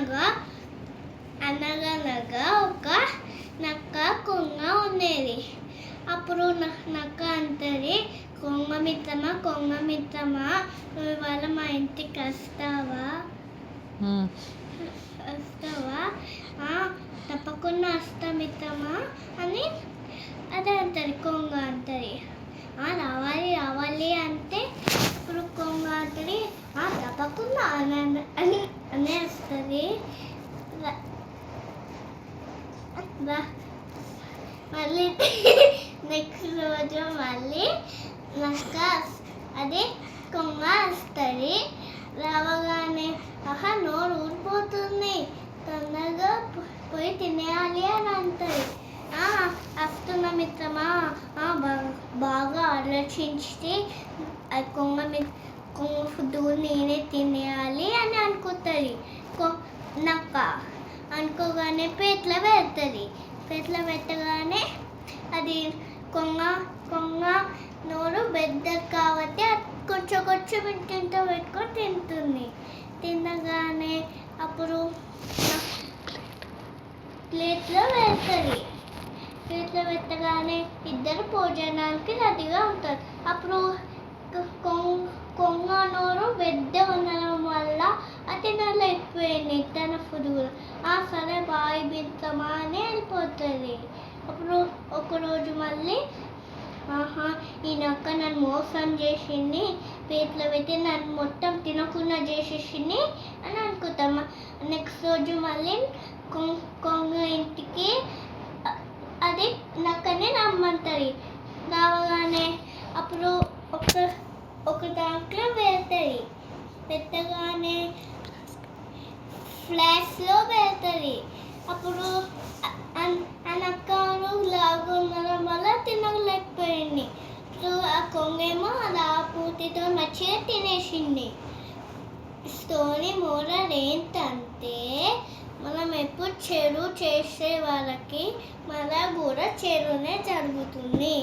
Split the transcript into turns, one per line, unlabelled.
అనగా అనగనగా ఒక నక్క కొంగ ఉండేది. అప్పుడు నక్క అంటది, కొంగ మిత్రమా నువ్వు ఇవాళ మా ఇంటికి వస్తావా? తప్పకుండా వస్తా మిత్రమా అని అదే అంటది కొంగ అంటది. రావాలి అంటే ఇప్పుడు కొంగ అంటది తప్పకుండా అనే వస్తుంది. మళ్ళీ నెక్స్ట్ రోజు మళ్ళీ నక్క అదే కొంగ వస్తుంది. రావగానే నోరు ఊడిపోతుంది, తొందరగా పోయి తినేయాలి అని అంటుంది. వస్తున్న మిత్రమా బాగా ఆలోచించి కొంగ ఫుడ్ నేనే తినేయాలి అని అనుకుంటుంది. నక్క అనుకోగానే పేట్లో పెడుతుంది. పేట్లో పెట్టగానే అది కొంగ నోరు పెద్దది కాబట్టి కొంచెం ఇంటింట పెట్టుకొని తింటుంది. తినగానే అప్పుడు ప్లేట్లో పెడుతుంది. ప్లేట్లో పెట్టగానే ఇద్దరు భోజనానికి రెడీగా ఉంటారు. అప్పుడు కొంగ నోరు పెద్ద ఉండడం వల్ల అది తినలేకపోయింది తన ఫుడ్ కూడా. సరే బాయ్ మిత్రమా అని వెళ్ళిపోతుంది. అప్పుడు ఒకరోజు మళ్ళీ ఈ నక్క నన్ను మోసం చేసింది, ప్లేట్లో పెట్టి నన్ను మొత్తం తినకుండా చేసేసింది అని అనుకుంటాం. నెక్స్ట్ రోజు మళ్ళీ కొంగ ఇంటికి అది నక్కని రమ్మంటుంది. రావగానే అప్పుడు ఒక దాంట్లో పెడుతుంది. పెట్టగానే ఫ్లాష్లో పెడుతుంది. అప్పుడు ఆ నక్క లాగా ఉండడం వల్ల తినలేకపోయింది. సో ఆ కొంగేమో అలా పూర్తితో మంచిగా తినేసింది. స్టోరీ మోరల్ ఏంటంటే మనం ఎప్పుడు చెడు చేసే వాళ్ళకి మన కూడా చెడునే జరుగుతుంది.